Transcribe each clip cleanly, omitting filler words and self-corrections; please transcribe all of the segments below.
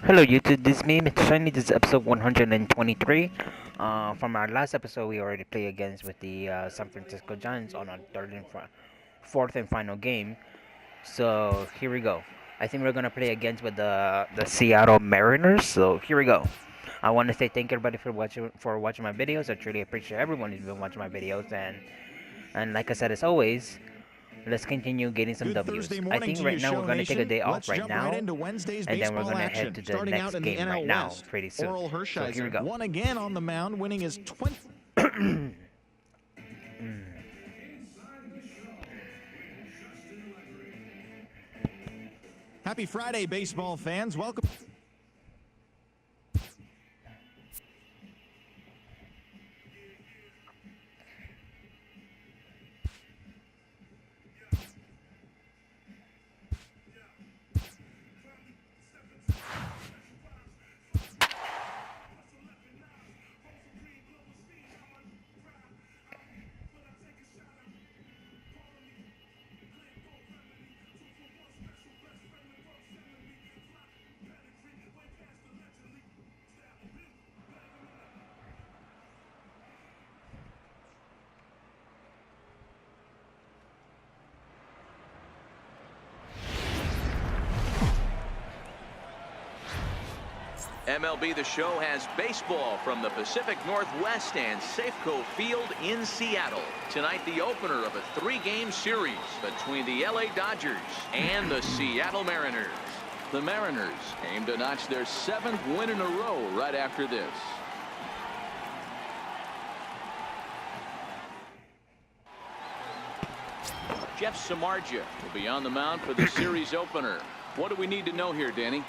Hello YouTube, this is me, Mr. Shiny. This is episode 123. From our last episode, we already played against with the San Francisco Giants on our fourth and final game. So here we go. I think we're gonna play against with the Seattle Mariners. So here we go. I want to say thank you everybody for watching my videos. I truly appreciate everyone who's been watching my videos, and like I said, as always, let's continue getting some Good W's. Thursday I morning think to right you, now we're Show going to take a Nation. day off Let's right jump now, right into Wednesday's and then we're baseball going to action. head to the Starting next out in the game right NL now West, pretty soon. Oral So here we Hershiser go. won again on the mound, winning his 20. Happy Friday, baseball fans. Welcome. MLB The Show has baseball from the Pacific Northwest and Safeco Field in Seattle. Tonight, the opener of a three-game series between the LA Dodgers and the Seattle Mariners. The Mariners aim to notch their 7th win in a row right after this. Jeff Samardzija will be on the mound for the series opener. What do we need to know here, Danny?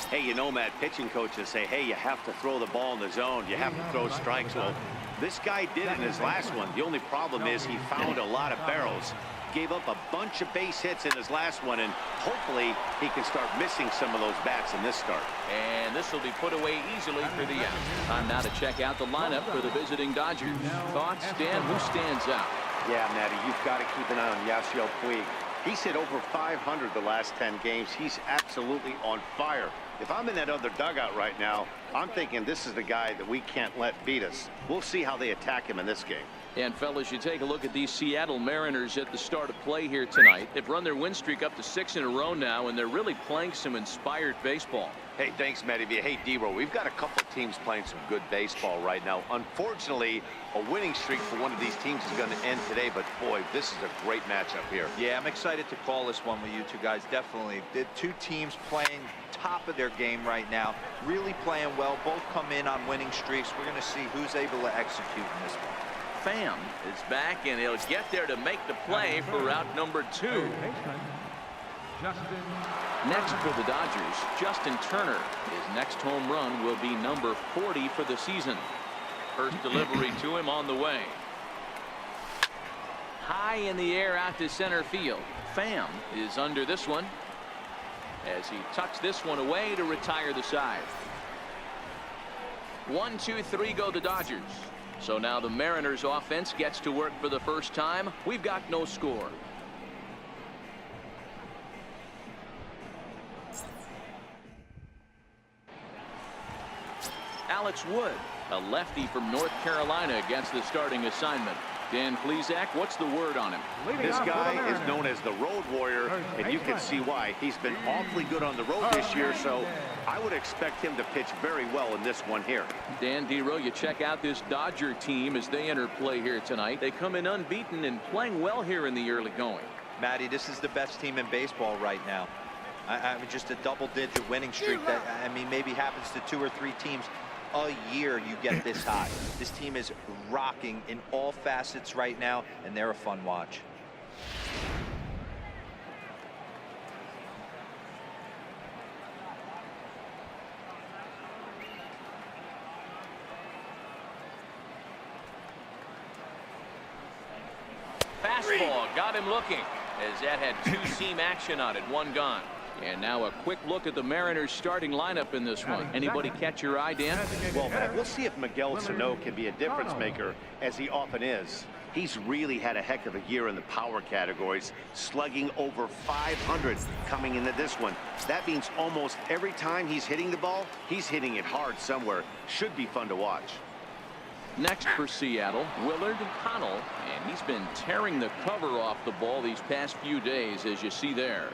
Hey, you know, Matt, pitching coaches say, hey, you have to throw the ball in the zone. You have to throw strikes. Well, this guy did in his last one. The only problem is he found a lot of barrels. Gave up a bunch of base hits in his last one, and hopefully he can start missing some of those bats in this start. And this will be put away easily for the out. Time now to check out the lineup for the visiting Dodgers. Thoughts, Dan? Who stands out? Yeah, Matty, you've got to keep an eye on Yasiel Puig. He's hit over 500 the last 10 games. He's absolutely on fire. If I'm in that other dugout right now, I'm thinking this is the guy that we can't let beat us. We'll see how they attack him in this game. And fellas, you take a look at these Seattle Mariners at the start of play here tonight. They've run their win streak up to 6 in a row now, and they're really playing some inspired baseball. Hey, thanks, Matty. Hey, D-Row, we've got a couple of teams playing some good baseball right now. Unfortunately, a winning streak for one of these teams is going to end today, but boy, this is a great matchup here. Yeah, I'm excited to call this one with you two guys, definitely. The two teams playing top of their game right now, really playing well. Both come in on winning streaks. We're going to see who's able to execute in this one. Pham is back, and he'll get there to make the play for route number 2. Next for the Dodgers, Justin Turner. His next home run will be number 40 for the season. First delivery to him on the way. High in the air out to center field. Pham is under this one as he tucks this one away to retire the side. 1, 2, 3 go the Dodgers. So now the Mariners offense gets to work for the first time. We've got no score. Alex Wood, a lefty from North Carolina, gets the starting assignment. Dan Plesac, what's the word on him? This guy is known as the road warrior, and you can see why. He's been awfully good on the road this year, so I would expect him to pitch very well in this one here. Dan Dero, you check out this Dodger team as they enter play here tonight. They come in unbeaten and playing well here in the early going. Matty, this is the best team in baseball right now. I mean, just a double-digit winning streak that, I mean, maybe happens to 2 or 3 teams a year you get this high. This team is rocking in all facets right now, and they're a fun watch. Fastball got him looking as that had 2-seam action on it. 1 gone. And now a quick look at the Mariners starting lineup in this one. Anybody catch your eye, Dan? Well, Matt, we'll see if Miguel Sano can be a difference maker, as he often is. He's really had a heck of a year in the power categories, slugging over 500 coming into this one. That means almost every time he's hitting the ball, he's hitting it hard somewhere. Should be fun to watch. Next for Seattle, Willard Connell, and he's been tearing the cover off the ball these past few days, as you see there.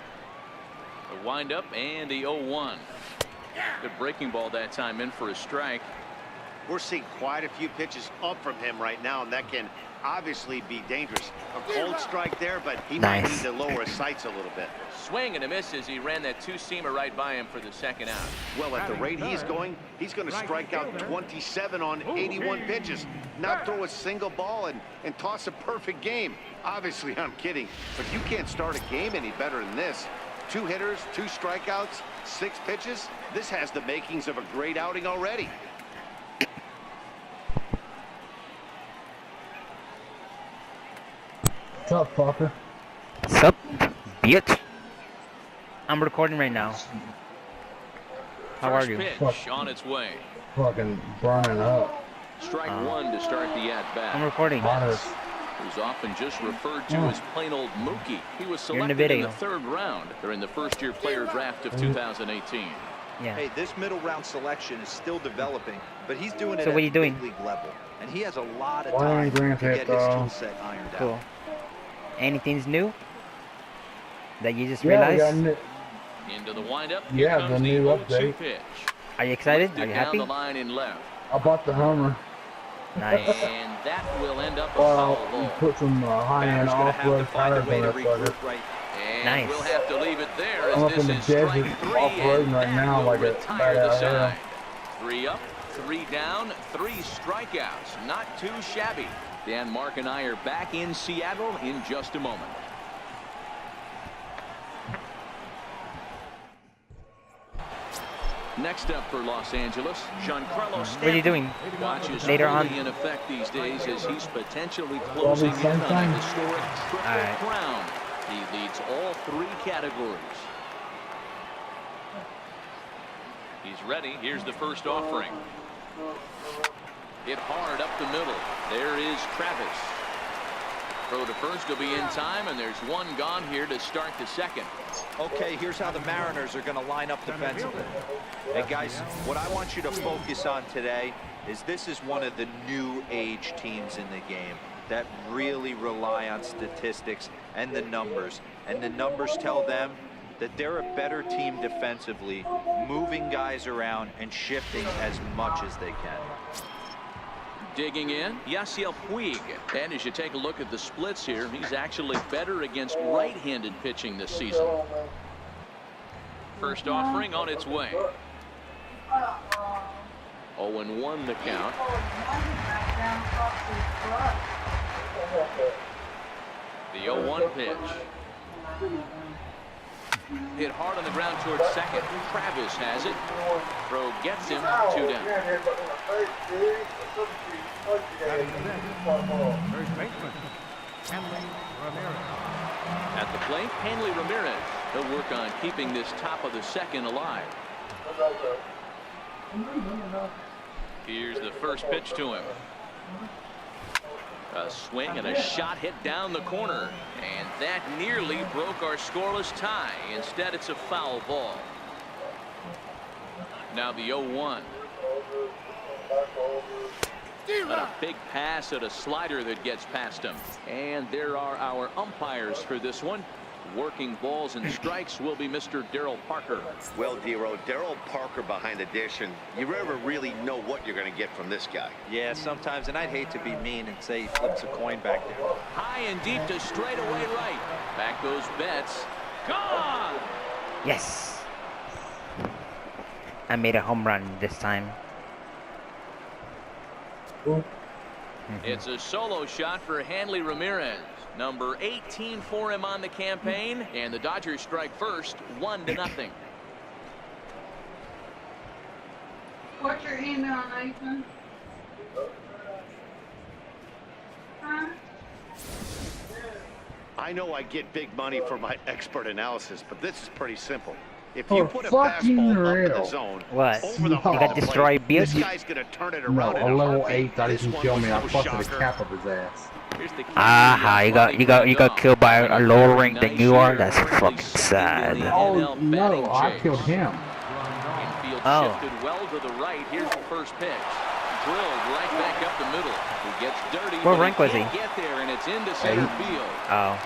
The windup and the 0-1. Good breaking ball that time, in for a strike. We're seeing quite a few pitches up from him right now, and that can obviously be dangerous. A cold strike there, but he might need to lower his sights a little bit. Swing and a miss as he ran that two-seamer right by him for the second out. Well, at the rate he's going to strike out 27 on 81 pitches, not throw a single ball, and toss a perfect game. Obviously, I'm kidding, but you can't start a game any better than this. 2 hitters, 2 strikeouts, 6 pitches. This has the makings of a great outing already. What's up, fucker? Sup, bitch? I'm recording right now. How are you? First pitch on its way. Fucking burning up. Strike one to start the at-bat. I'm recording. Who's often just referred to as plain old Mookie. He was You're in the selected in video. the 3rd round during the first-year player draft of 2018. Yeah. Hey, this middle round selection is still developing, but he's doing it So at what are you doing? big league level, and he has a lot of Why time ain't to Grant get hit, his though? skill set ironed Cool. out. Anything's new that you just Yeah, realized? Into the windup. Yeah, Here comes the new 0-2 update. pitch. Are you excited? Lifted Are you down happy? the line in left. I bought the Hummer. Nice. And that will end up a Well, foul you ball. put some high-end Batter's gonna have to off-road find a tires way on to that sucker. regroup right. And Nice. we'll have to leave it there, I'm as up in the this is strike desert 3, off-roading and right that now will like a retire the badass side. hell. 3 up, 3 down, 3 strikeouts. Not too shabby. Dan, Mark, and I are back in Seattle in just a moment. Next up for Los Angeles, Giancarlo Stanton. What are you doing? Watches Later on? fully in effect these days as he's potentially closing in on a historic triple Alright. crown. He leads all 3 categories. He's ready. Here's the first offering. Hit hard up the middle. There is Travis. Throw to first will be in time, and there's 1 gone here to start the second. Okay, here's how the Mariners are going to line up defensively. Hey, guys, what I want you to focus on today is this is one of the new age teams in the game that really rely on statistics and the numbers. And the numbers tell them that they're a better team defensively, moving guys around and shifting as much as they can. Digging in, Yasiel Puig. And as you take a look at the splits here, he's actually better against right-handed pitching this season. First offering on its way. 0-1 the count. The 0-1 pitch. Hit hard on the ground towards second. Travis has it. Throw gets him. 2 down. At the plate, Hanley Ramirez. He'll work on keeping this top of the second alive. Here's the first pitch to him. A swing and a shot hit down the corner. And that nearly broke our scoreless tie. Instead, it's a foul ball. Now the 0-1. And a big pass at a slider that gets past him. And there are our umpires for this one. Working balls and strikes will be Mr. Darryl Parker. Well, Dero, Darryl Parker behind the dish, and you never really know what you're going to get from this guy. Yeah, sometimes, and I'd hate to be mean and say he flips a coin back there. High and deep to straightaway right. Back goes Betts. Gone! Yes. I made a home run this time. It's a solo shot for Hanley Ramirez. Number 18 for him on the campaign, and the Dodgers strike first, 1-0. What's your email, Nathan? Huh? I know I get big money for my expert analysis, but this is pretty simple. If you put a fucking fastball up in real. the zone, What? over the You heart got of the destroyed, plate, this bitch? guy's going to turn it No, around in a a level heartbeat. 8 that This didn't one kill was me. I no busted the shocker. cap of his ass. Here's the key. Aha, you got killed by a lower rank than you are. That's fucking sad. Oh, no, I killed him. Infield Oh. shifted well to the right. Here's the first pitch. Drilled right back up the middle. He gets dirty. What but rank was he? can't get there, and it's into center field. Oh.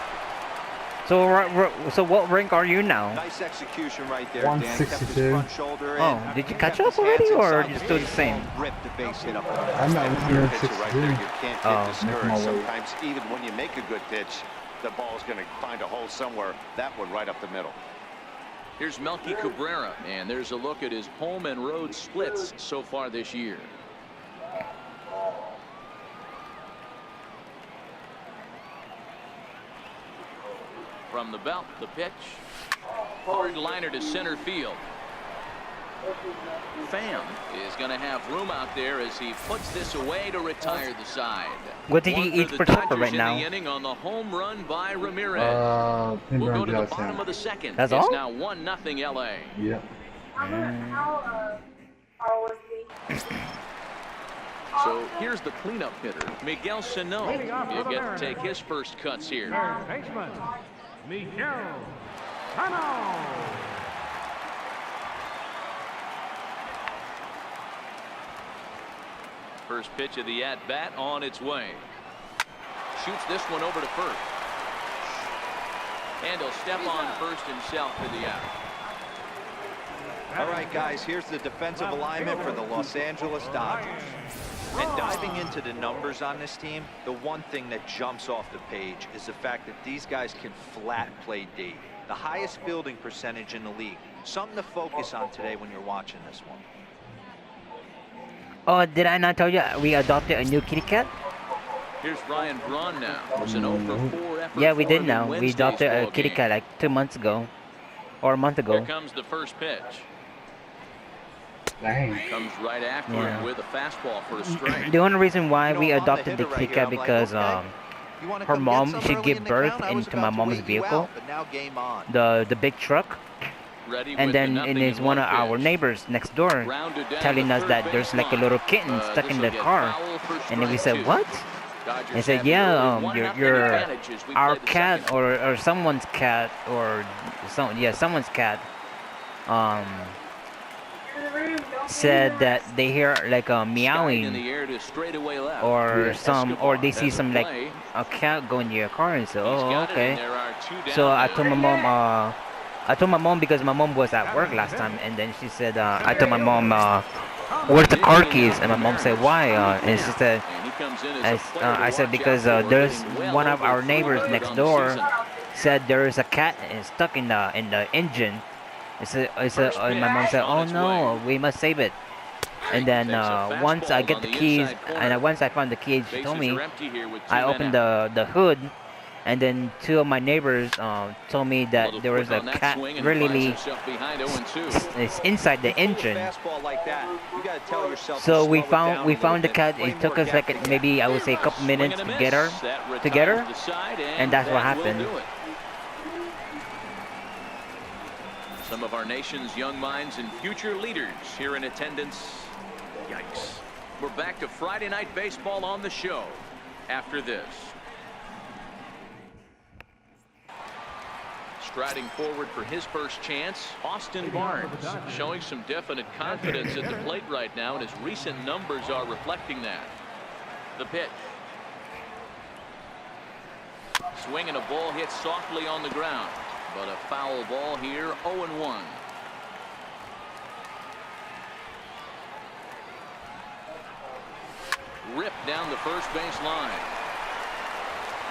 So what rank are you now? Nice execution right there, Dan. Kept his 162. front shoulder in. Oh, did you catch Kept up his already, hands or inside you the still the base same? and ripped the base hit up the middle. I'm at Pitcher right there, 162. you can't Oh. get Making discouraged. my way. Sometimes even when you make a good pitch, the ball's going to find a hole somewhere. That one right up the middle. Here's Melky Cabrera, and there's a look at his home and road splits so far this year. From the belt, the pitch. Hard liner to center field. Pham is going to have room out there as he puts this away to retire the side. What did you One eat the for supper Dodgers right in now? the inning on the home run by Ramirez. Peanut We'll butter go to the and jelly bottom of the sandwich. second. That's it's all? now 1-0 LA. Yep. So here's the cleanup hitter, Miguel Sano. You get to take his first cuts here. Baseman, Miguel Sano. First pitch of the at-bat on its way. Shoots this one over to first. And he'll step on first himself for the out. All right, guys, here's the defensive alignment for the Los Angeles Dodgers. And diving into the numbers on this team, the one thing that jumps off the page is the fact that these guys can flat play D. The highest fielding percentage in the league. Something to focus on today when you're watching this one. Oh, did I not tell you we adopted a new kitty cat? Here's Ryan Braun now. It's an 0-for-4 effort. Yeah, we for did him now. in We Wednesday's adopted a ball kitty game. cat like 2 months ago. Or a month Here ago. comes the first pitch. Dang. Comes right after Yeah. it with a fastball for a strike. The only reason why You know, we I'm the adopted the hitter kitty right cat here. I'm like, because okay, you wanna her come get mom some should early give in the birth count? I was into about my to mom's wait you vehicle. out, but now game on. the big truck, Ready and with then the it nothing is in one one of our pitch. neighbors next door Grounded down telling the us third that there's like a baseline. little kitten stuck in This'll the get car, foul for and then we strike said, two. what? Dodgers I said, have the yeah, early 1-0 your advantage as we our play the cat second. or someone's cat or someone's cat said that they hear like a Skied in meowing the air to straightaway left. or or they see Escobar some doesn't like play. a cat go into your car and say, He's oh, got it, okay. and there are two down So I there. told my mom because my mom was at work last time, and then she said I told my mom where's the car keys, and my mom said why, and she said And he comes in as a player to I said watch because out for, there's hitting well one of over our neighbors 400 next on the door season. said there is a cat stuck in the engine. And my mom said, oh no, we must save it. And then Takes a once I fastball get on the the keys, inside corner. and once I found the keys, she Bases told me, are empty here with two I men opened out. the hood, and then two of my neighbors told me that Little there was quick a on that cat swing, and he finds really himself behind 0-2. it's inside the With a engine. fastball like that, you gotta tell yourself to So slow we it found down we a little found the bit, cat. play It took more us like gap. maybe I would say a couple Swing minutes and a to get her miss. That together, retires the side, and that's what that will happened. do it. Some of our nation's young minds and future leaders here in attendance. Yikes. We're back to Friday Night Baseball on the show after this. Striding forward for his first chance, Austin Barnes, showing some definite confidence at the plate right now, and his recent numbers are reflecting that. The pitch. Swing and a ball hit softly on the ground, but a foul ball here, 0-1. Ripped down the first base line.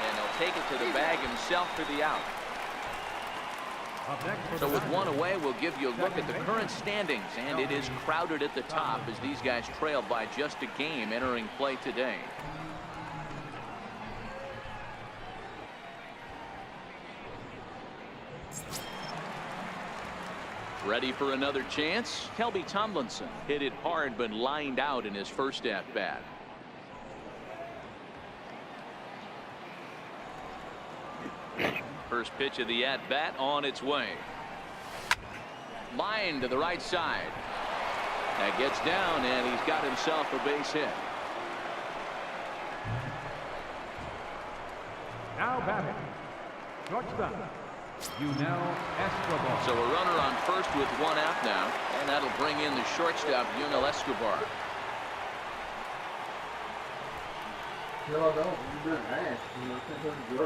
And he'll take it to the bag himself for the out. So with one away, we'll give you a look at the current standings, and it is crowded at the top as these guys trail by just a game entering play today. Ready for another chance? Kelby Tomlinson hit it hard but lined out in his first at-bat. First pitch of the at-bat on its way. Line to the right side. That gets down, and he's got himself a base hit. Now batting. Shortstop. Escobar. So a runner on first with one out now, and that'll bring in the shortstop, Yunel Escobar.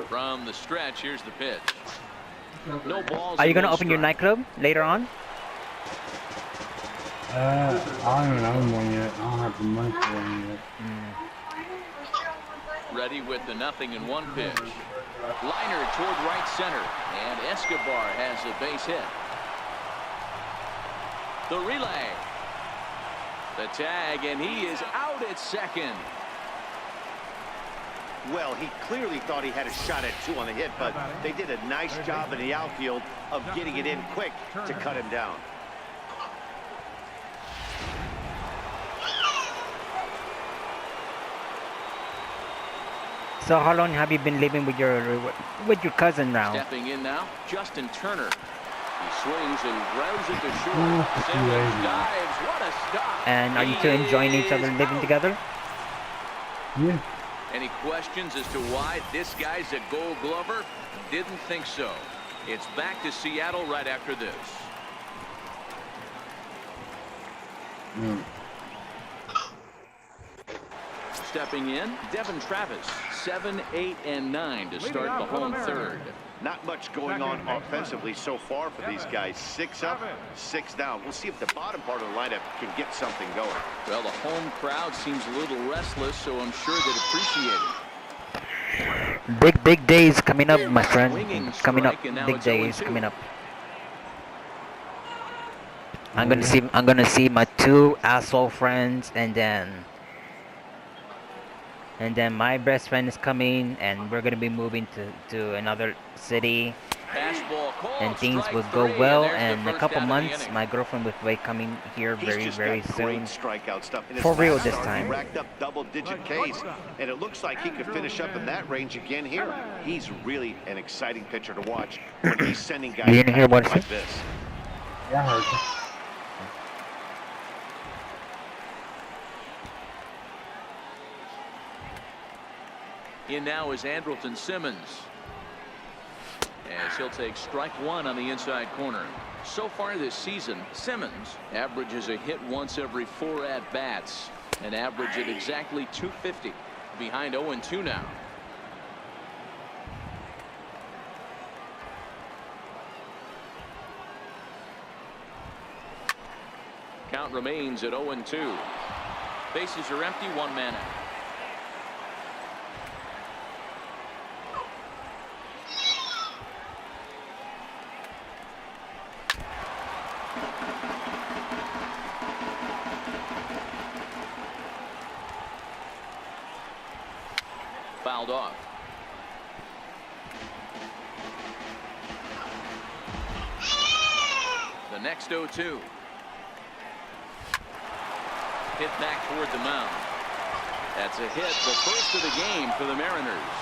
From the stretch, here's the pitch. No balls. Are you and gonna no open your strikes. nightclub later on? I don't even own one yet. I don't have the money for one yet. Ready with the 0-1 pitch. Liner toward right center, and Escobar has a base hit. The relay. The tag, and he is out at second. Well, he clearly thought he had a shot at 2 on the hit, but they did a nice job in the outfield of getting it in quick to cut him down. So how long have you been living with your cousin now? Stepping in now, Justin Turner. He swings and grounds it to Oh, short. that's Simmons amazing. dives. What a stop. And are you two enjoying each other He is living out. together? Yeah. Any questions as to why this guy's a Gold Glover? Didn't think so. It's back to Seattle right after this. Mm. Stepping in, Devin Travis, 7, 8, and 9 to start the home third. Not much going on offensively so far for these guys. 6 up, 6 down. We'll see if the bottom part of the lineup can get something going. Well, the home crowd seems a little restless, so I'm sure they'd appreciate it. Big days coming up, my friend. Swinging Coming up, strike, and now big it's days 0-2. coming up. I'm gonna see my 2 asshole friends, and then my best friend is coming, and we're gonna be moving to another city, Fastball called, and things strike will go 3, well. and there's And the a first couple out of the months, inning. my girlfriend will be coming here He's very just very got soon. great strikeout stuff. In his For real last this start, time. He racked up double-digit Ks, and it looks like he could finish up in that range again here. He's really an exciting pitcher to watch when he's sending guys You didn't hear what I like said? this. Yeah, I heard you. In now is Andrelton Simmons, as he'll take strike 1 on the inside corner. So far this season, Simmons averages a hit once every 4 at-bats, an average at exactly 250, behind 0-2 now. Count remains at 0-2. Bases are empty, 1 man out. Fouled off. The next 0-2. Hit back toward the mound. That's a hit, the first of the game for the Mariners.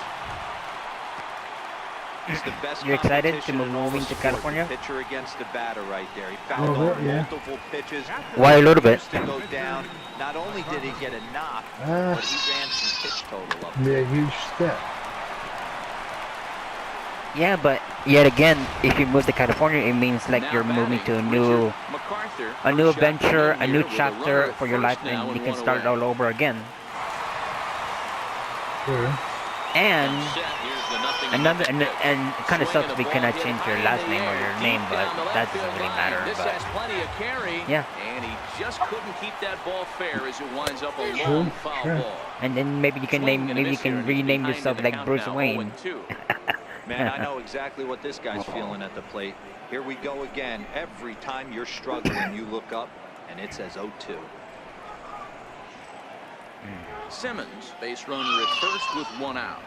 It's the best You excited to competition in all move the into sport. California? The pitcher against the batter right there. He A fouled little off bit, yeah. multiple pitches. Why a little bit? To go down. Not only did he get a knock, Uh, but he ran some pitch total up. be a huge step. Yeah, but yet again, if you move to California, it means like Now you're moving to a batting, new Richard MacArthur. a new First shot adventure, coming a in new here with a runner chapter at for your first life, now and you can one start away. all over again. Sure. And Set. Here's the nothing another, pitch. and it kind of Swing sucks and we a ball cannot hit change your high in last the name or air, your deep name, but down the that left doesn't field really line. matter. This But has plenty of carry. yeah, And he just couldn't keep that ball fair as it winds up a Sure, long foul sure. ball. and then maybe you can Swing name, and a maybe you miss here, can and he's rename behind yourself in the like count Bruce now, Wayne. 0-2. Man, I know exactly what this guy's feeling at the plate. Here we go again. Every time you're struggling, you look up, and it says 0-2. Simmons, base runner at first with 1 out.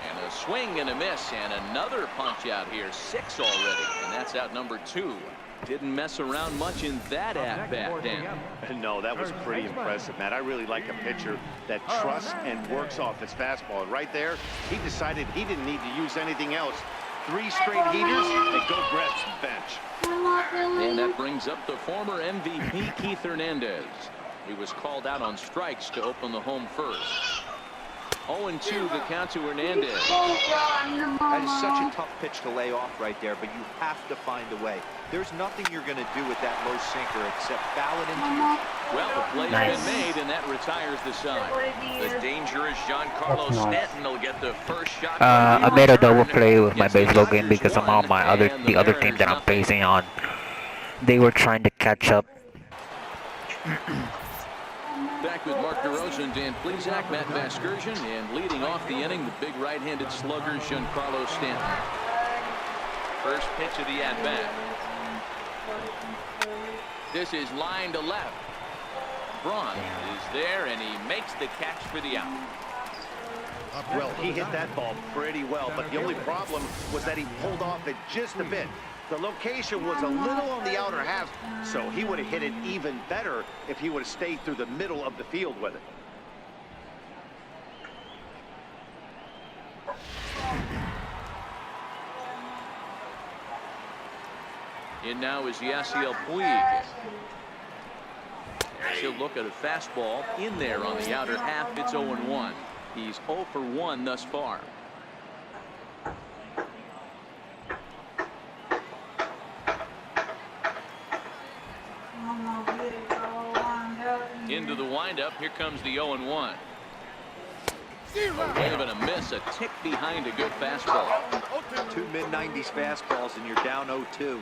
And a swing and a miss, and another punch out here. 6 already, and that's out number 2. Didn't mess around much in that at-bat, Dan. No, that was pretty impressive, Matt. I really like a pitcher that trusts and works off his fastball. And right there, he decided he didn't need to use anything else. 3 straight heaters and go grab some bench. And that brings up the former MVP, Keith Hernandez. He was called out on strikes to open the home first. 0-2 the count to Hernandez. That is such a tough pitch to lay off right there, but you have to find a way. There's nothing you're going to do with that low sinker except foul it into your... Well, the play's been made, and that retires the side. The dangerous Giancarlo Stanton will get the first shot. I made a double play with my baseball game because somehow the other team that I'm facing on, they were trying to catch up. Back with Mark DeRosa and Dan Plesac, Matt Vasgersian, and leading off the inning, the big right-handed slugger, Giancarlo Stanton. First pitch of the at-bat. This is line to left. Braun is there, and he makes the catch for the out. Well, he hit that ball pretty well, but the only problem was that he pulled off it just a bit. The location was a little on the outer half, so he would have hit it even better if he would have stayed through the middle of the field with it. In now is Yasiel Puig. He'll look at a fastball in there on the outer half. It's 0-1. He's 0 for 1 thus far. Into the windup. Here comes the 0-1. A wave and a miss, a tick behind a good fastball. 2 mid-90s fastballs, and you're down 0-2.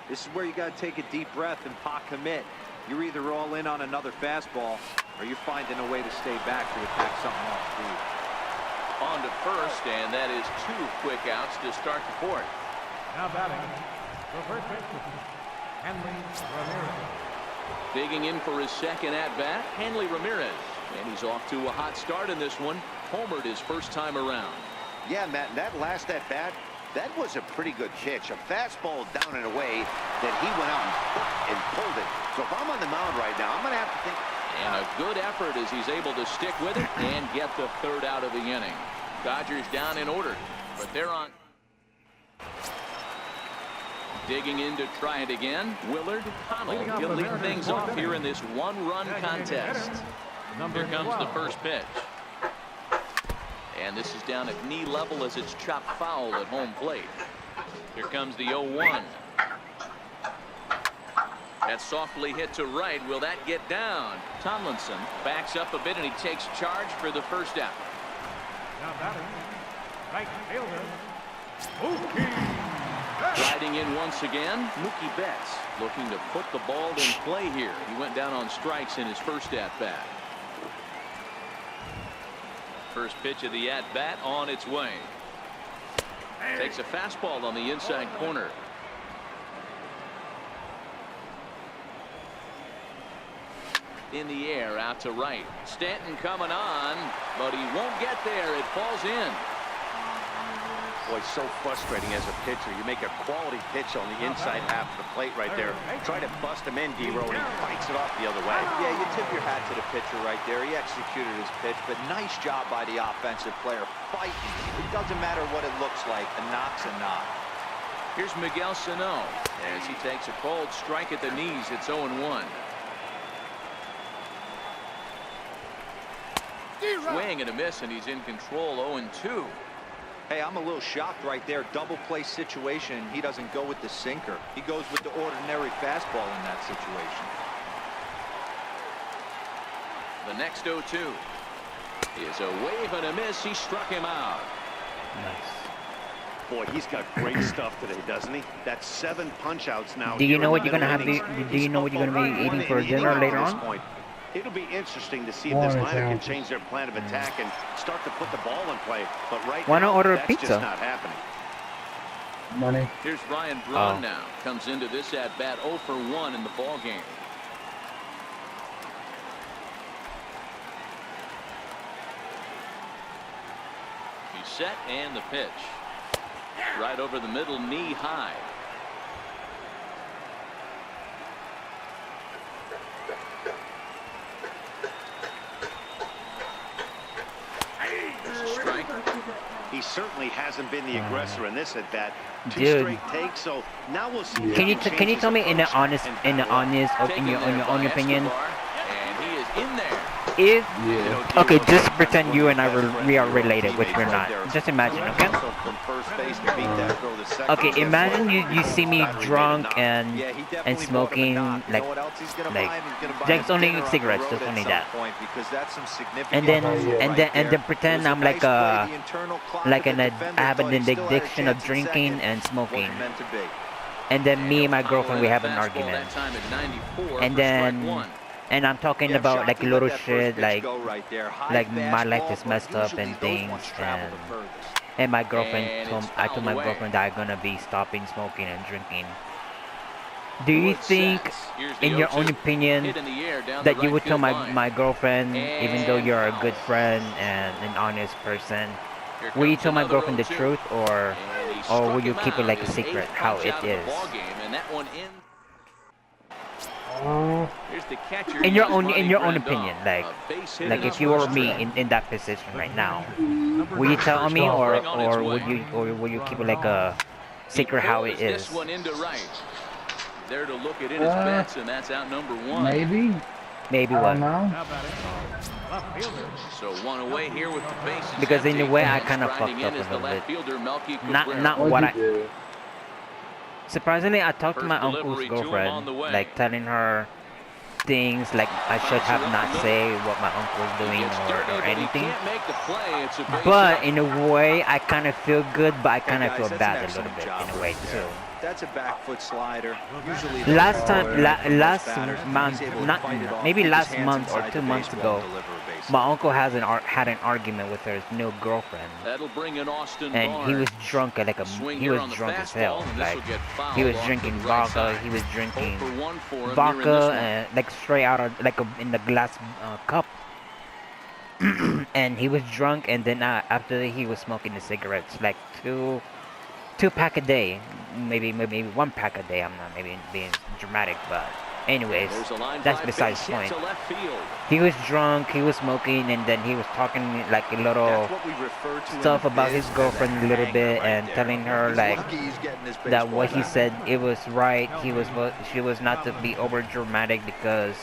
This is where you got to take a deep breath and pot commit. You're either all in on another fastball, or you're finding a way to stay back to attack something off speed. On to first, and that is 2 quick outs to start the fourth. Now batting, the first baseman, Hanley Ramirez. Digging in for his second at-bat, Hanley Ramirez. And he's off to a hot start in this one. Homered his first time around. Yeah, Matt, that last at-bat, that was a pretty good pitch. A fastball down and away that he went out and pulled it. So if I'm on the mound right now, I'm going to have to think. And a good effort as he's able to stick with it and get the third out of the inning. Dodgers down in order, but they're on. Digging in to try it again, Willard Connell. He'll lead things off here in this one-run contest. Here comes the first pitch. And this is down at knee level as it's chopped foul at home plate. Here comes the 0-1. That's softly hit to right. Will that get down? Tomlinson backs up a bit, and he takes charge for the first out. Now batting, right fielder, Mookie. Riding in once again, Mookie Betts looking to put the ball in play here. He went down on strikes in his first at-bat. First pitch of the at-bat on its way. Takes a fastball on the inside corner. In the air out to right. Stanton coming on, but he won't get there. It falls in. Boy, so frustrating as a pitcher. You make a quality pitch on the inside half of the plate right there. Try to bust him in, D-Row, and he fights it off the other way. Yeah, you tip your hat to the pitcher right there. He executed his pitch, but nice job by the offensive player fighting. It doesn't matter what it looks like. A knock's a knock. Here's Miguel Sano as he takes a cold strike at the knees. It's 0-1. Swing and a miss, and he's in control. 0-2. Hey, I'm a little shocked right there. Double play situation. He doesn't go with the sinker. He goes with the ordinary fastball in that situation. The next 0-2 is a wave and a miss. He struck him out. Boy, he's got great stuff today, doesn't he? That's 7 punch-outs now. Do you know what you're gonna have? Do you know what you're gonna be eating for dinner later on? It'll be interesting to see if this lineup can change their plan of attack and start to put the ball in play. But right Why now, not order a that's pizza? just not happening. Money. Here's Ryan Braun now. Comes into this at-bat 0 for 1 in the ball game. He's set, and the pitch. Right over the middle, knee high. He's certainly hasn't been the aggressor in this at bat. Two Dude. straight takes, so now we'll see. Can you tell me in your own opinion, And he is in there. if Yeah. okay, just pretend you and I we are related, which we're not. Just imagine, okay? From first base to beat that throw to second. Okay, imagine you see me drunk and Yeah, he definitely smoking bought him a knock. You like know what else he's gonna like buy him? He's gonna buy just him only dinner on the cigarettes, road just at only some that. point, because that's some significant And then muscle right and then there. pretend It was I'm a like nice play. The internal clock like of the I defender have thought he an still had a addiction of chance at drinking second. and smoking. Wasn't meant to be. And then me and my He'll girlfriend, follow we that have an fastball argument. that time at 94 And for strike then one. and I'm talking Yeah, about like Shockey let little that first shit pitch like go right there. High like my life fastball, is but messed up usually and those things, ones travel and the furthest. my And girlfriend it's I told my fouled away. girlfriend that I'm gonna be stopping smoking and drinking. Do you Wood think, sets. Here's the in your 0-2. own opinion, Hit in the air down that the you right would tell field line. my girlfriend, even though And you're a good foul. friend and an honest person, Here will you comes tell my another girlfriend the 0-2. truth, or And he will struck you him keep it out, like a his secret eighth how punch it out of the is? ball game, and that one in. Uh, Here's the catcher. In your He's own Ronnie opinion, Grandal. like A base hit like in if his you were first me trip. in that position right now, Number will you 9, tell me, or Bring on its would you keep it like a secret how it Throws is? This one into right. There to look it in his bets, and that's out number one. maybe. Maybe I what? don't know. Now batting, left fielder. So one away here with the bases Because in a empty. way I And kinda grinding fucked up in a is the little left bit. fielder, Melky Not Cabrera. what I. What'd you do? Surprisingly, I talked to my First uncle's delivery to him on girlfriend, the way. like telling her things like I should have not say what my uncle was doing Gets or dirty, but he anything. can't make the play. It's a base But hit. in a way, I kind of feel good, but I kind of Hey, feel guys, that's bad an a little excellent bit job in a way right too. there. That's a back foot slider. Usually Last time, last batters, month, he's able to not fight it off, maybe keep his last hands month or inside 2 the months baseball ago, and deliver a base my hit. uncle had an argument with his new girlfriend, That'll bring in Austin and he was Barnes. drunk like Swing he here was on the drunk as fastball, hell. and Like this'll get fouled he was off to drinking the right vodka, side. he was 0 drinking for 1 for him here in vodka this one. like straight out of like in the glass cup. And he was drunk, and then after he was smoking the cigarettes, like two pack a day, maybe 1 pack a day. I'm not maybe being dramatic, but anyways, There's a line that's drive besides base the hit point. to left field. He was drunk, he was smoking, and then he was talking like a little That's what we refer to in stuff the about biz his as girlfriend a little anger bit, right and there. telling her He's like lucky he's getting his that what baseball he back. said it was right. She was not to be over dramatic because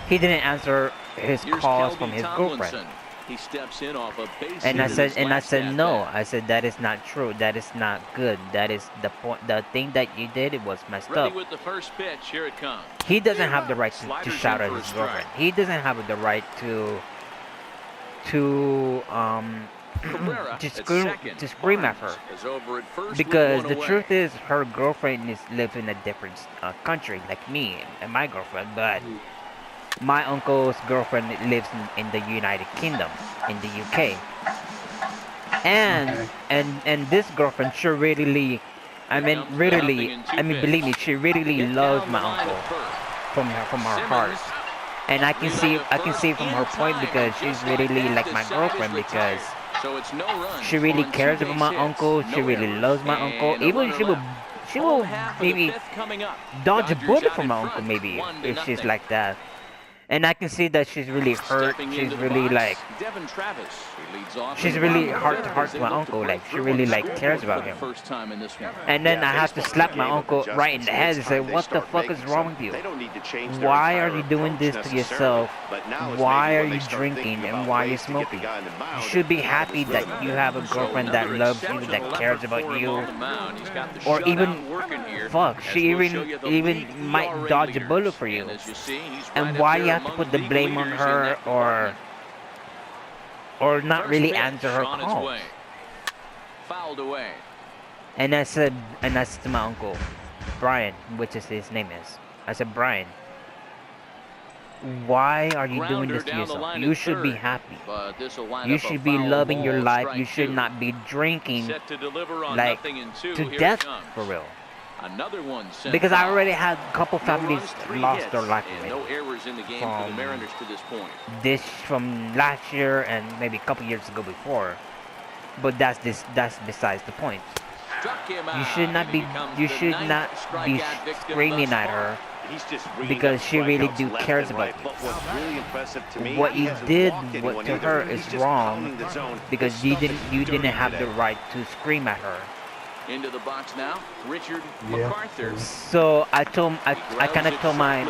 he didn't answer his Here's calls Kelby from his Tomlinson. girlfriend. He steps in off a base And hit I in said, his and I last said no. at-bat. I said that is not true. That is not good. That is the point. The thing that you did, it was messed Ready up. with the first pitch. Here it comes. He doesn't have the right to Sliders shout in at for a his strike. girlfriend. He doesn't have the right to Cabrera to at scream second. at her. Barnes is over at first with Because one the away. truth is, her girlfriend lives in a different country, like me and my girlfriend. But my uncle's girlfriend lives in the United Kingdom, in the UK. And this girlfriend, she really, believe me, she really Hit loves down my the line uncle at first. from her heart. Simmons And I can see from her point because she's really like my girlfriend, because so it's no runs she really on cares 2 about my base hits, uncle. She no really errors, loves my and uncle. a Even runner she left. will Home half of the maybe fifth coming up. dodge a Dodgers bullet out for in my front, uncle, maybe 1-0. if she's like that. And I can see that she's really hurt. Stepping She's into the really box, like Devin Travis. He leads off she's in the really bottom heart of to the heart fifth to as my they look to uncle. break Like she through really on the like cares scoreboard about for him. the first time in this one. And then Yeah, I have to baseball's a slap my game of uncle right in the head and adjustments. say, It's time "What the they fuck start is wrong with making you? some. They don't need to change their Why are entire you doing approach this to necessarily, yourself? but now is Why maybe are when they you start drinking thinking and about why are you ways to get the smoking? guy in the You mound should be out of happy his that rhythm. you have a girlfriend that Another loves you, exceptional that cares effort about for him you." on the mound. He's got the Or shutout even working here, fuck, as she we'll show you the even league might ERA dodge a leaders. bullet for you. And as you see, he's And right why up you there have to among put the league blame on leaders in her, that department. or not First really pitch answer her on its calls? way. Fouled away. And I said to my uncle, Brian, which is his name is. I said, Brian, why are you doing Grounder this to down the yourself? line You at should be third, happy. but this'll wind You up a should be foul loving your ball, life. strike You should two. not be drinking Set to deliver on like nothing in two. to Here it death comes. for real. Another one sent Because I foul. already had a couple No families runs, 3 lost hits, their life and already. no errors in the game for the From Mariners to this point. This from last year and maybe a couple years ago before. But that's besides the point. Struck him You out, should not and be he becomes you the should ninth not be strikeout victim screaming thus at far. her He's just reading because up she really strikeouts do left cares and about right. But what's really impressive to me, what he you hasn't did. walked What anyone to either. her He's is just wrong pounding the zone. because His you stuff is didn't dirty have the today. right to scream at her. Into the box now, Richard Yeah. MacArthur. So I kind of told my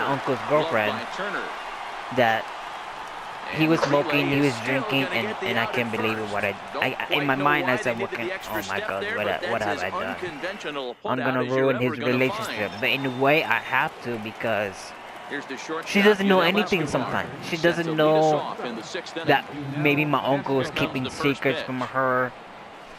uncle's girlfriend By Turner. that he And was the smoking, relay he is was still drinking, gonna get the and I out can't at believe it. first. What Don't in quite my know mind I why said, they what did can? the extra Oh my step God, there, what but what that's have as I done? unconventional a I'm putout gonna as you're ruin ever his gonna relationship, find. but in a way I have to because Here's the shortstop, she doesn't know Yunel anything Escobar, sometimes. She set to doesn't lead us know off in the 6th inning. that maybe my uncle is Here comes keeping the first secrets pitch. from her.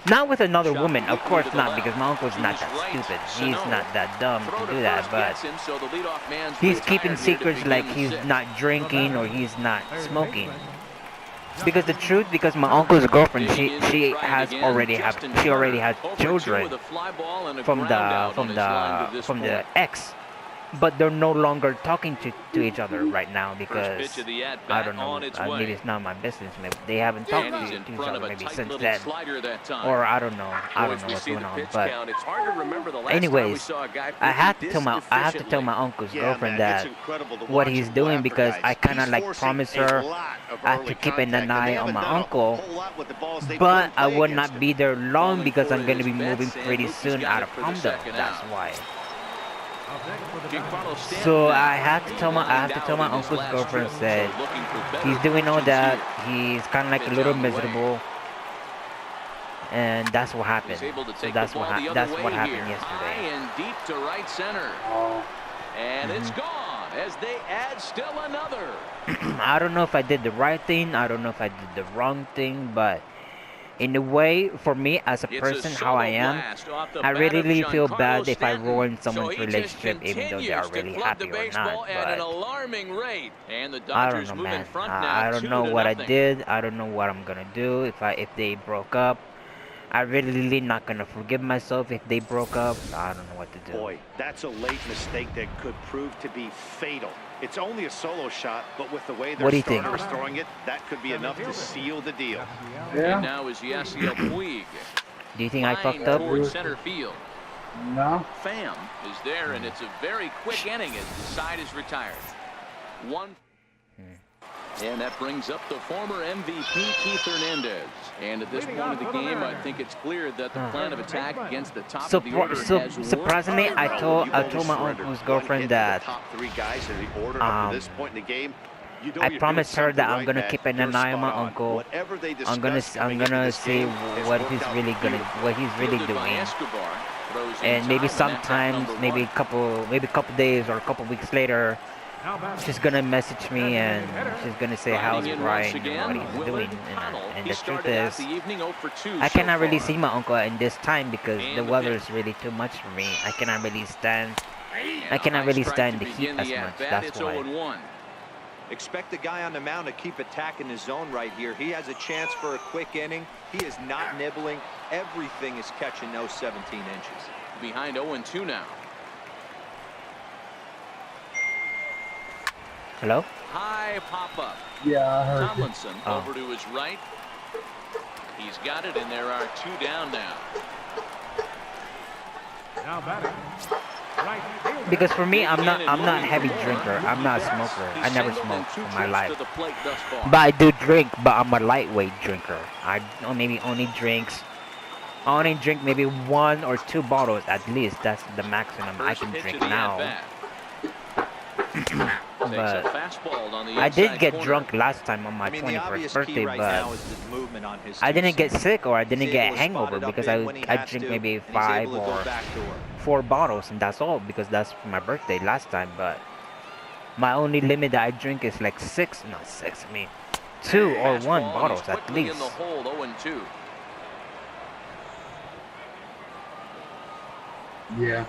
Not with another Shot woman, of weakly course to the not, left. because my uncle's To not his that right, stupid. Sano. He's not that dumb Throw to do that, first but gets him, so the leadoff man's he's keeping retired here to secrets begin like the he's 6th. not drinking or he's not smoking. Because the truth, because my uncle's girlfriend, Digging in to she try it has again, already Justin she already Turner, has over 2 children with a fly ball and a from ground out on his line to this the point. ex, but they're no longer talking to each other right now First because pitch of the I at-bat don't know. on its Maybe way. it's not my business. Maybe they haven't talked And he's in to each front other of a maybe tight since little then, slider that time. or I don't know. I don't As know we what's see going the on. pitch But count, it's hard to remember the last time we anyways, saw a guy I have to pitch tell this my efficiently. uncle's Yeah, girlfriend man, it's that incredible to what watch he's him go doing after because guys. I kind of He's like forcing promised a her lot of I have early to keep an contact, and they eye on haven't my done a uncle. whole lot with the balls they put But in I play would against not him. be there long Calling because for I'm going to his be moving bets, and pretty Mookie's soon got out it of for the Palmdale. second That's out. why. Giancarlo Stanton So now. I have to tell my Out in his uncle's last girlfriend trip, said so looking for better he's doing all fortunes that. here. He's kind of like a Pitch little on the way. miserable, and that's what happened. He's able to So take that's the ball the other that's way what happened here. High yesterday. and deep to right center. And it's gone as they add still another. I don't know if I did the right thing. I don't know if I did the wrong thing, but in a way, for me as a It's person, a how I solo am, blast off the I bat of really feel Giancarlo bad if I Stanton. ruin So someone's he just relationship, even though they are continues to really club the happy or baseball not. at an But alarming rate. And the I don't Dodgers know, move in man. front now, I don't know what I 2-0. did. I don't know what I'm gonna do if they broke up. I really not gonna forgive myself if they broke up. I don't know what to do. Boy, that's a late mistake that could prove to be fatal. It's only a solo shot, but with the way What do their you think? starter is throwing it, that could be enough to seal the deal. And Yeah. now is Yasiel Puig. Do you think I Flying fucked up? towards center field. No. Pham is there, and it's a very quick inning as the side is retired. One. And that brings up the former MVP, Keith Hernandez. And at this point of the game, I think it's clear that the plan of attack against the top of the order has worked. Surprisingly, I told You've only my surrendered uncle's one girlfriend hit to the that top 3 guys in the order up to this point in the game. You know I you're promised doing her that something I'm gonna right, keep Matt. an You're eye on my spot uncle. Whatever they I'm gonna discuss coming into see this game has what worked he's out really Fielded by doing. Escobar, throws And maybe inside, and that's out sometimes, number maybe one. a couple days or a couple weeks later, she's gonna message me and she's gonna say how's Riding in Brian once and what again, he's doing. Willard Connell. And He the truth started out is, the evening 0 for 2 I so cannot really far. see my uncle in this time because And the the weather pitch. is really too much for me. I cannot really stand. And I a cannot high really strike stand to the heat begin as the much. at-bat. That's It's why. 0-1. Expect the guy on the mound to keep attacking his zone right here. He has a chance for a quick inning. He is not nibbling. Everything is catching those 17 inches. Behind 0-2 now. Hello? High pop-up. Yeah, I heard you. Tomlinson Oh. over to his right. He's got it, and there are 2 down now. Now batting. Right fielder. Because for me, I'm not a heavy More. drinker. I'm not a smoker. He's I never singled in smoked 2 in my trips life. to the plate thus far. But I do drink, but I'm a lightweight drinker. I maybe only drink maybe 1 or 2 bottles at least. That's the maximum I First can pitch drink of the now. at-bat. Takes a But fastball on the I did inside get corner. drunk last time on my I mean, the 21st obvious birthday, key right but now is the movement on his I didn't two get seams. sick or I He's didn't get a able to spot hangover it up because in when he I has drink to, maybe and he's 5 able to go or back to work. 4 bottles, and that's all because that's my birthday last time. But my only limit that I drink is like 2 or 1 Fastball, bottles he's at quickly least. in the hole, 0-2. Yeah.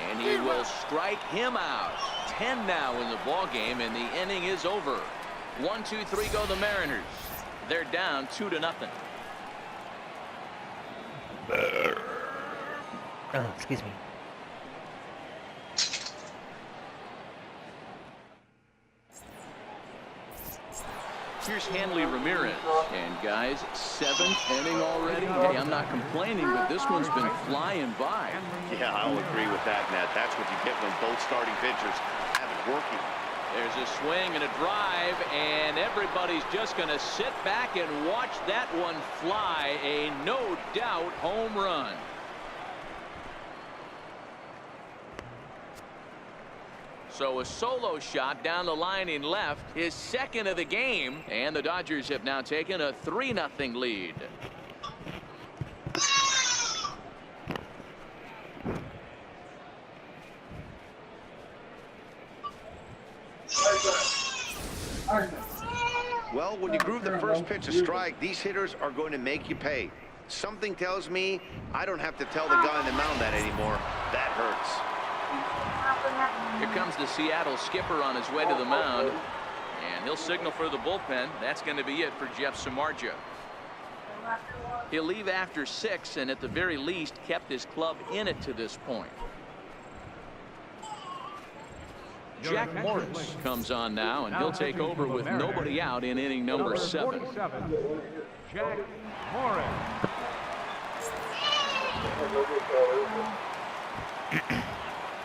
And he will strike him out. 10 now in the ball game, and the inning is over. 1, 2, 3 go the Mariners. They're down 2-0. Oh, excuse me. Here's Hanley Ramirez. And guys, 7th inning already. Hey, I'm not complaining, but this one's been flying by. Yeah, I'll agree with that, Nat. That's what you get when both starting pitchers have it working. There's a swing and a drive, and everybody's just going to sit back and watch that one fly. A no doubt home run. So a solo shot down the line in left, his 2nd of the game, and the Dodgers have now taken a 3-0 lead. Well, when you groove the first pitch a strike, these hitters are going to make you pay. Something tells me I don't have to tell the guy on the mound that anymore. That hurts. Here comes the Seattle skipper on his way to the mound, and he'll signal for the bullpen. That's going to be it for Jeff Samardzija. He'll leave after 6, and at the very least kept his club in it to this point. Jack Morris comes on now, and he'll take over with nobody out in inning number 7. Jack Morris.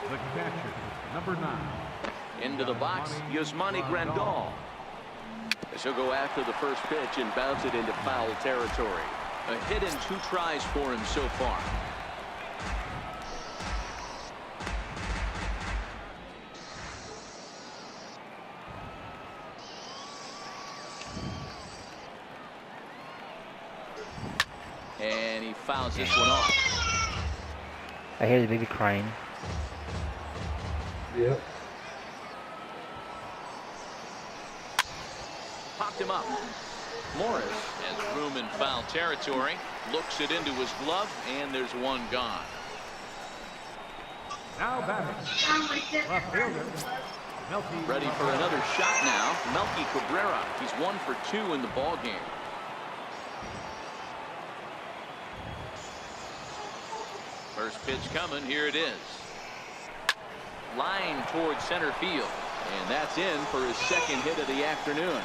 The catcher, number 9. Into the box, Yasmani Grandal. As he'll go after the first pitch and bounce it into foul territory. A hit in 2 tries for him so far. And he fouls this one off. I hear the baby crying. Yep. Popped him up. Morris has room in foul territory. Looks it into his glove, and there's one gone. Now batting. Left fielder. Melky. Ready for another shot now. Melky Cabrera. He's 1 for 2 in the ball game. First pitch coming. Here it is. Line towards center field. And that's in for his 2nd hit of the afternoon.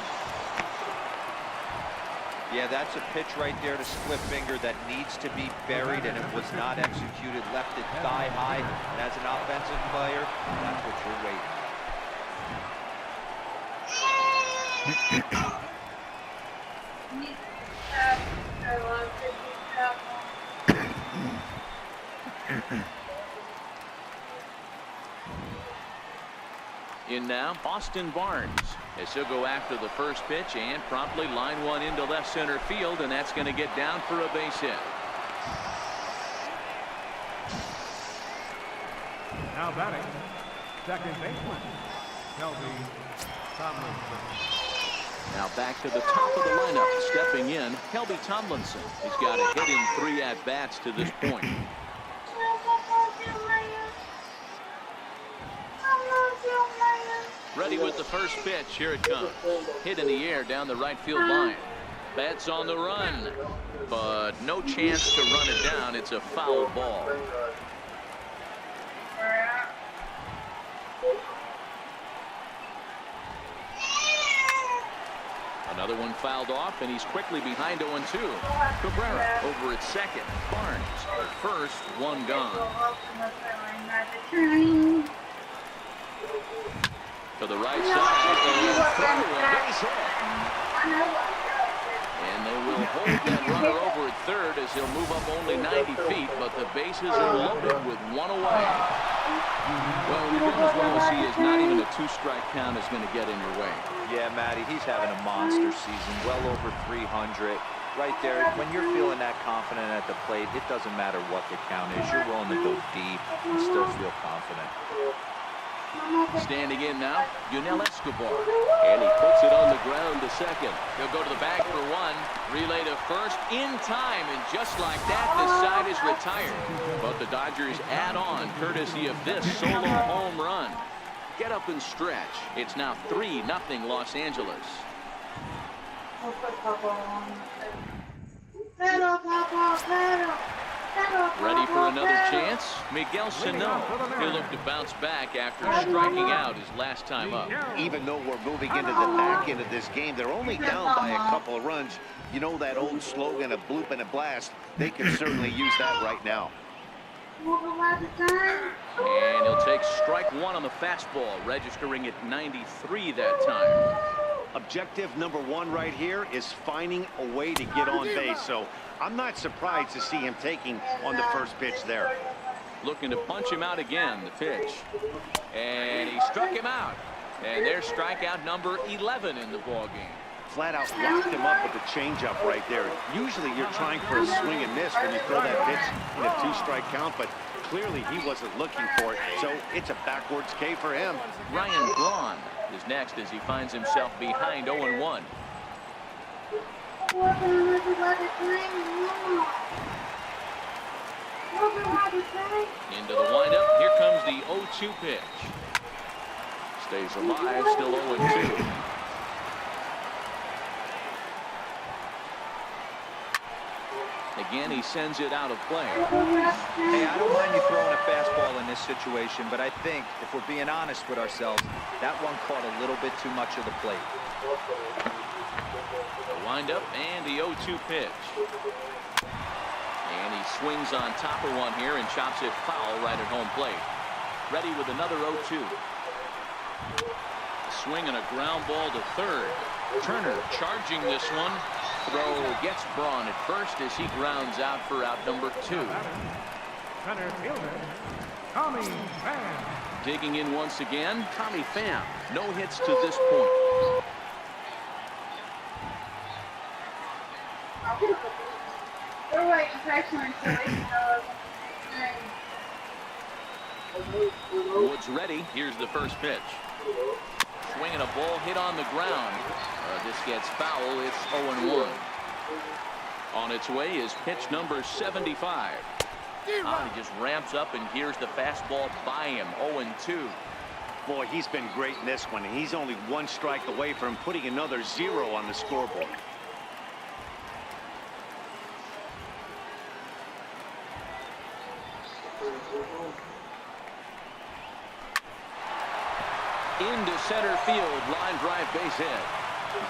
Yeah, that's a pitch right there to split finger that needs to be buried, and it was not executed. Left it thigh high, and as an offensive player, that's what you're waiting. In now, Austin Barnes, as he'll go after the first pitch and promptly line one into left center field, and that's going to get down for a base hit. Now batting. Second baseman. Kelby Tomlinson. Now back to the top of the lineup, stepping in, Kelby Tomlinson. He's got a hit in 3 at-bats to this point. Ready with the first pitch. Here it comes. Hit in the air down the right field line. Betts on the run, but no chance to run it down. It's a foul ball. Another one fouled off, and he's quickly behind 0-2. Cabrera over at second. Barnes at first, one gone. To the right side, and throw a base hit. And they will hold that runner over at third as he'll move up only 90 feet, but the bases are loaded with one away. Well, when you're doing as well as he is, not even a 2-strike count is going to get in your way. Yeah, Matty, he's having a monster season, well over 300. Right there, when you're feeling that confident at the plate, it doesn't matter what the count is. You're willing to go deep and still feel confident. Standing in now, Yunel Escobar. And he puts it on the ground to second. He'll go to the bag for one. Relay to first in time. And just like that, the side is retired. But the Dodgers add on courtesy of this solo home run. Get up and stretch. It's now 3-0 Los Angeles. Ready for another chance? Miguel Sano. He'll look to bounce back after striking out his last time up. Even though we're moving into the back end of this game, they're only down by a couple of runs. You know that old slogan, a bloop and a blast? They can certainly use that right now. And he'll take strike one on the fastball, registering at 93 that time. Objective number one right here is finding a way to get on base. So I'm not surprised to see him taking on the first pitch there. Looking to punch him out again, the pitch. And he struck him out. And there's strikeout number 11 in the ballgame. Flat out locked him up with a changeup right there. Usually you're trying for a swing and miss when you throw that pitch in a 2-strike count, but clearly he wasn't looking for it, so it's a backwards K for him. Ryan Braun is next as he finds himself behind 0-1. Into the windup. Here comes the 0-2 pitch. Stays alive, still 0-2. Again, he sends it out of play. Hey, I don't mind you throwing a fastball in this situation, but I think if we're being honest with ourselves, that one caught a little bit too much of the plate. The windup and the 0-2 pitch. And he swings on top of one here and chops it foul right at home plate. Ready with another 0-2. Swing and a ground ball to third. Turner charging this one. Throw gets Braun at first as he grounds out for out number 2. Center fielder, Tommy Pham. Digging in once again, Tommy Pham. No hits to this point. Woods ready. Here's the first pitch. Swinging a ball hit on the ground. This gets foul. It's 0-1. On its way is pitch number 75. He just ramps up, and here's the fastball by him. 0-2. Boy, he's been great in this one. He's only 1 strike away from putting another 0 on the scoreboard. Into center field, line drive, base hit.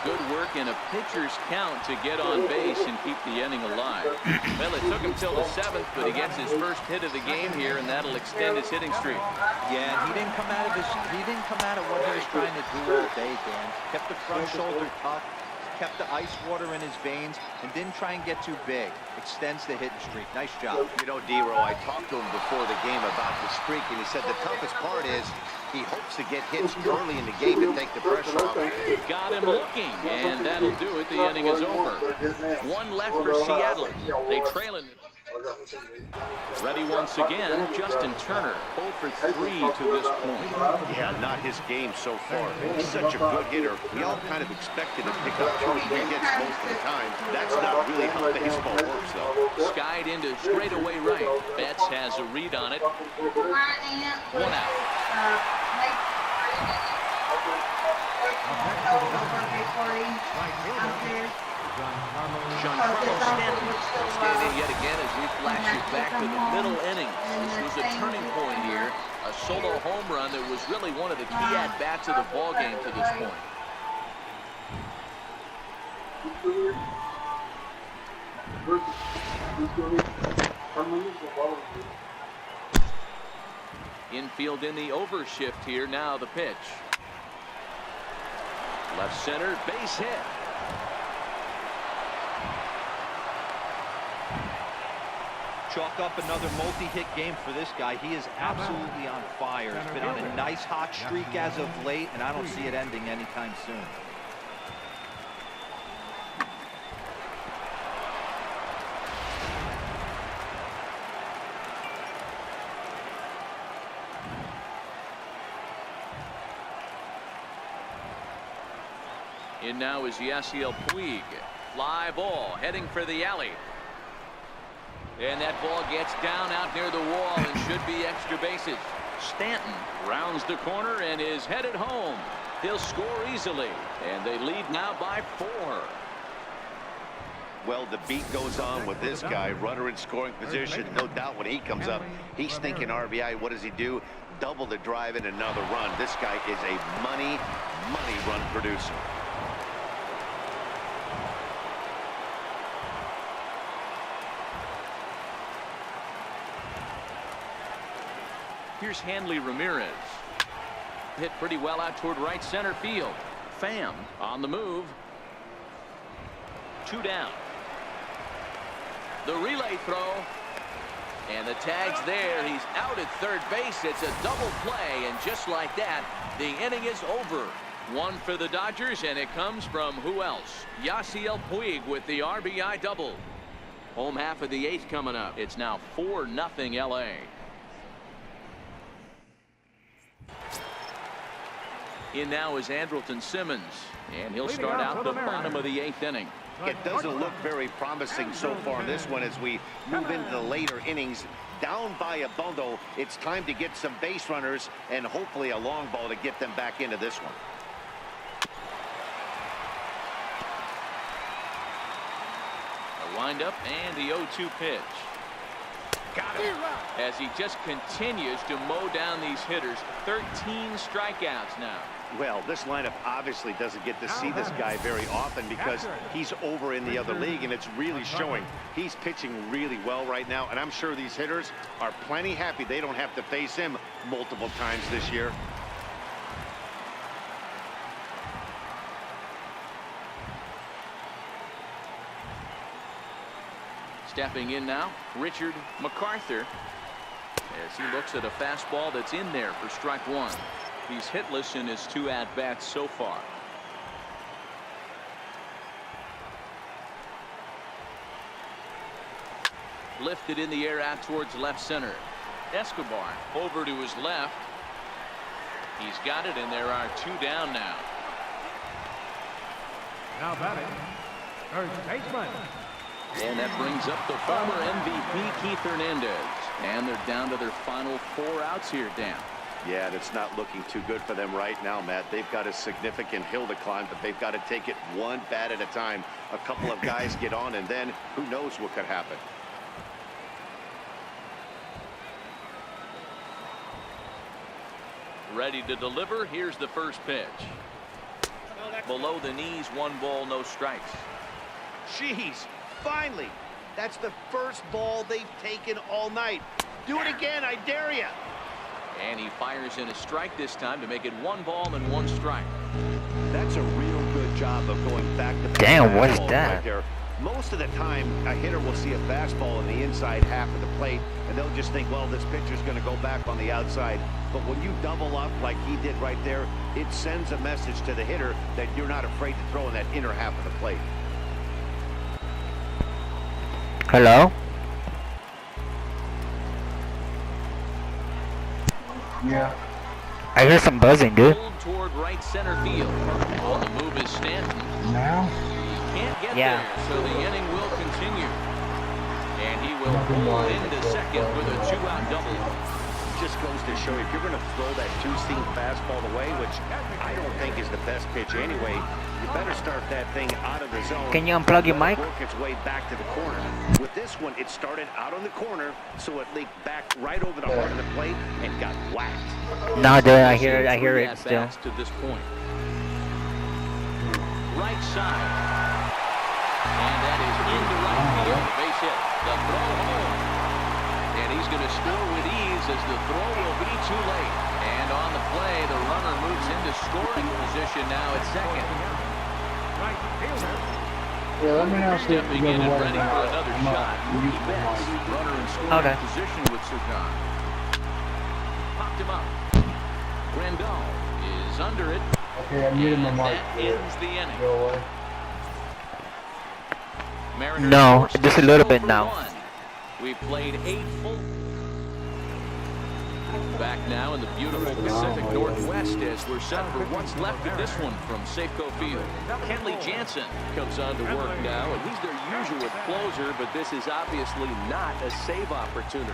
Good work in a pitcher's count to get on base and keep the inning alive. Well, it took him till the 7th, but he gets his first hit of the game here, and that'll extend his hitting streak. Yeah, and he didn't come out of what he was trying to do all day, Dan. Kept the front shoulder tough, kept the ice water in his veins, and didn't try and get too big. Extends the hitting streak. Nice job. You know, D-Row, I talked to him before the game about the streak, and he said the toughest part is he hopes to get hits early in the game to take the pressure off. Got him looking, and that'll do it. The inning is over. 1 left for Seattle. They trail it. Ready once again, Justin Turner, 0 for 3 to this point. Yeah, not his game so far. He's such a good hitter. We all kind of expected to pick up 2 or 3 hits most of the time. That's not really how baseball works, though. Skied into straightaway right. Betts has a read on it. 1 out. Giancarlo Stanton standing yet again as we flash it back to the middle innings. This was a turning point here. A solo home run that was really one of the key at-bats of the ball game to this point. Infield in the overshift here. Now the pitch. Left center, base hit. Chalk up another multi-hit game for this guy. He is absolutely on fire. He's been on a nice hot streak as of late, and I don't see it ending anytime soon. In now is Yasiel Puig. Fly ball heading for the alley. And that ball gets down out near the wall and should be extra bases. Stanton rounds the corner and is headed home. He'll score easily, and they lead now by 4. Well, the beat goes on with this guy, runner in scoring position. No doubt when he comes up, he's thinking RBI. What does he do? Double the drive and another run. This guy is a money run producer. Here's Hanley Ramirez. Hit pretty well out toward right center field. Pham on the move. 2 down. The relay throw. And the tag's there. He's out at third base. It's a double play. And just like that, the inning is over. 1 for the Dodgers, and it comes from who else? Yasiel Puig with the RBI double. Home half of the 8th coming up. It's now 4-0 LA. In now is Andrelton Simmons, and he'll start out the bottom of the 8th inning. It doesn't look very promising so far in this one as we move into the later innings. Down by a bundle, it's time to get some base runners and hopefully a long ball to get them back into this one. A windup and the 0-2 pitch. Got it. As he just continues to mow down these hitters. 13 strikeouts now. Well, this lineup obviously doesn't get to see this guy very often because he's over in the other league, and it's really showing. He's pitching really well right now, and I'm sure these hitters are plenty happy they don't have to face him multiple times this year. Stepping in now, Richard MacArthur, as he looks at a fastball that's in there for strike 1. He's hitless in his 2 at-bats so far. Lifted in the air out towards left center. Escobar over to his left. He's got it, and there are 2 down now. Now batting, third baseman. And that brings up the former MVP Keith Hernandez. And they're down to their final 4 outs here, Dan. Yeah, and it's not looking too good for them right now, Matt. They've got a significant hill to climb, but they've got to take it one bat at a time. A couple of guys get on, and then who knows what could happen. Ready to deliver. Here's the first pitch. Below the knees, 1 ball, no strikes. Jeez, finally. That's the first ball they've taken all night. Do it again, I dare you. And he fires in a strike this time to make it 1 ball and 1 strike. That's a real good job of going back to back. Damn, what is that? Right there. Most of the time, a hitter will see a fastball in the inside half of the plate, and they'll just think, well, this pitcher's going to go back on the outside. But when you double up like he did right there, it sends a message to the hitter that you're not afraid to throw in that inner half of the plate. Hello? Yeah. I hear some buzzing, dude. Pulled toward right center field. On the move is Stanton. Now? Can't get Yeah. there, so the inning will continue. And he will pull into second with a 2-out double. Just goes to show you, if you're going to throw that 2-seam fastball away, which I don't think is the best pitch anyway, you better start that thing out of the zone. Can you unplug your mic? Work its way back to the corner. With this one, it started out on the corner, so it leaked back right over the heart of the plate and got whacked. No, dude, I hear it still. To this point. Right side. And that is into right field. Base hit. The throw home. And he's going to score with ease as the throw will be too late. And on the play, the runner moves into scoring position now at second. Right fielder. Yeah, let me know if you Stepping go in the and way ready back. for another I'm shot. not He used to bets. mine. Runner in scoring Okay. position with Sagan. Popped him up. Grandal is under it. Okay, I muted my And mic. that ends the inning. Go away. Mariners No, forced just a to little go bit for now. 1. We played 8 full. Back now in the beautiful Pacific Northwest as we're set for what's left of this one from Safeco Field. Kenley Jansen comes on to work now, and he's their usual closer, but this is obviously not a save opportunity.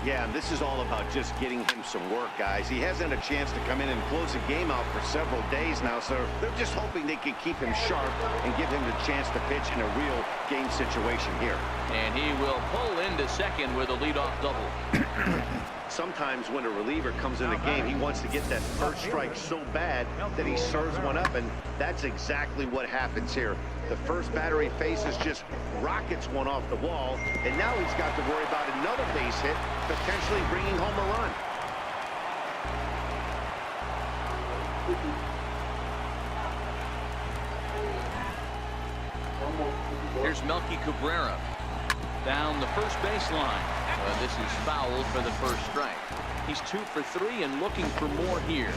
Yeah, and this is all about just getting him some work, guys. He hasn't had a chance to come in and close the game out for several days now, so they're just hoping they can keep him sharp and give him the chance to pitch in a real game situation here. And he will pull into second with a leadoff double. Sometimes when a reliever comes in the game, he wants to get that first strike so bad that he serves one up, and that's exactly what happens here. The first batter he faces just rockets one off the wall, and now he's got to worry about another base hit, potentially bringing home a run. Here's Melky Cabrera down the first baseline. This is foul for the first strike. He's 2 for 3 and looking for more here.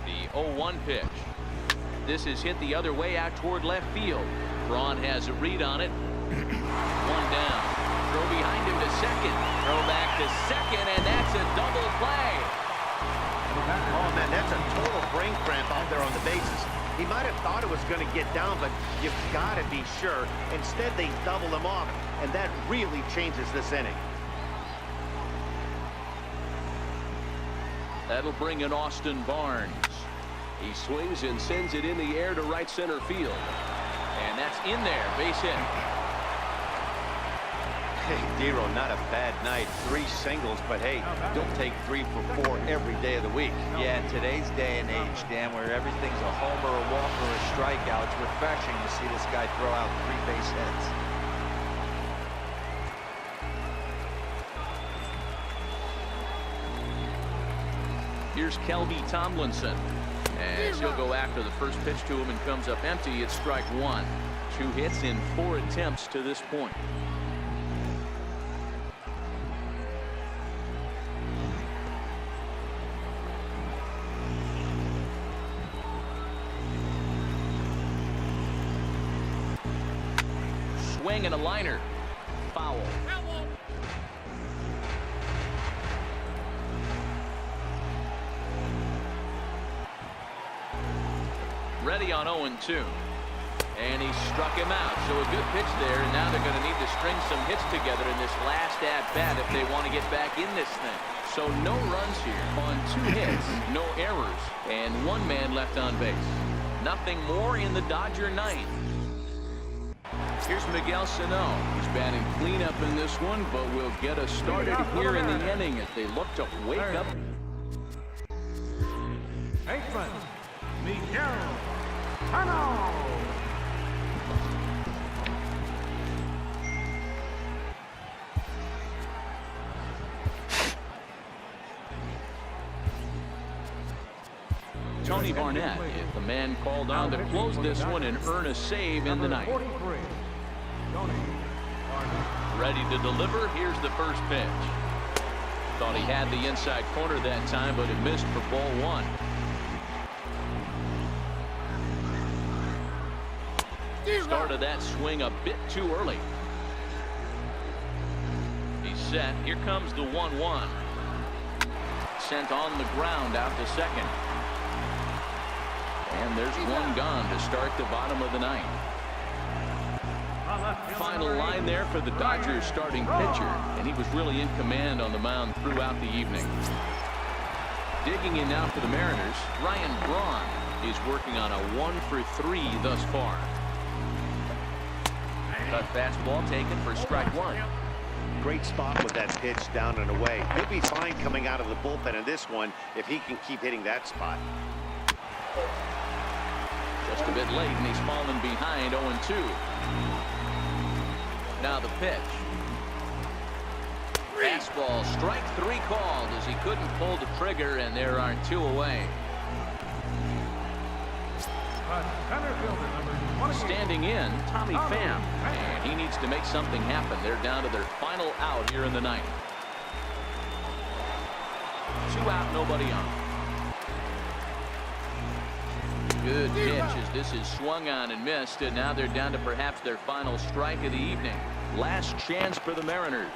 The 0-1 pitch. This is hit the other way out toward left field. Braun has a read on it. One down. Throw behind him to second. Throw back to second, and that's a double play. Oh, man, that's a total brain cramp out there on the bases. He might have thought it was going to get down, but you've got to be sure. Instead, they double him off, and that really changes this inning. That'll bring in Austin Barnes. He swings and sends it in the air to right center field. And that's in there, base hit. Hey, Dero, not a bad night. 3 singles, but hey, don't take 3 for 4 every day of the week. Yeah, in today's day and age, Dan, where everything's a homer, a walk, or a strikeout, it's refreshing to see this guy throw out 3 base hits. Here's Kelby Tomlinson. As he'll go after the first pitch to him and comes up empty, it's strike 1. 2 hits in 4 attempts to this point. Swing and a liner. Foul. Ready on 0-2. And he struck him out. So a good pitch there, and now they're going to need to string some hits together in this last at-bat if they want to get back in this thing. So no runs here on 2 hits, no errors, and 1 man left on base. Nothing more in the Dodger ninth. Here's Miguel Sano. He's batting cleanup in this one, but will get us started here in the inning as they look to wake up. Baseman, Miguel Sano. Tony Barnett is the man called on to close this one and earn a save in the ninth. Ready to deliver. Here's the first pitch. Thought he had the inside corner that time, but it missed for ball 1. Started that swing a bit too early. He's set. Here comes the 1-1. Sent on the ground out to second. And there's 1 gone to start the bottom of the ninth. Final line there for the Dodgers starting pitcher, and he was really in command on the mound throughout the evening. Digging in now for the Mariners, Ryan Braun is working on a 1 for 3 thus far. Cut fastball taken for strike 1. Great spot with that pitch down and away. He'll be fine coming out of the bullpen in this one if he can keep hitting that spot. Just a bit late, and he's fallen behind 0-2. Now the pitch. Fastball, strike 3 called as he couldn't pull the trigger, and there are 2 away. Standing in, Tommy Pham, and he needs to make something happen. They're down to their final out here in the ninth. 2 out, nobody on. Good pitch as this is swung on and missed, and now they're down to perhaps their final strike of the evening. Last chance for the Mariners.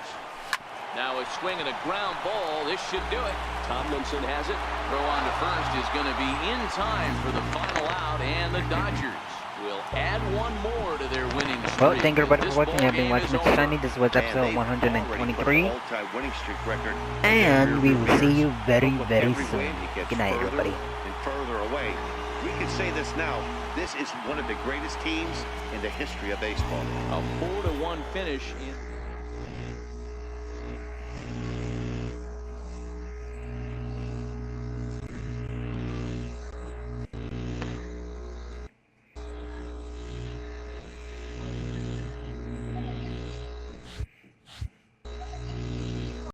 Now a swing and a ground ball. This should do it. Tomlinson has it. Throw on to first is going to be in time for the final out, and the Dodgers will add one more to their winning streak. Well, thank you everybody for watching. I've been watching Mr. Shiny. This was episode 123. And we will see you very, very soon. Good night, everybody. And further away. We can say this now. This is one of the greatest teams in the history of baseball. A 4-1 finish in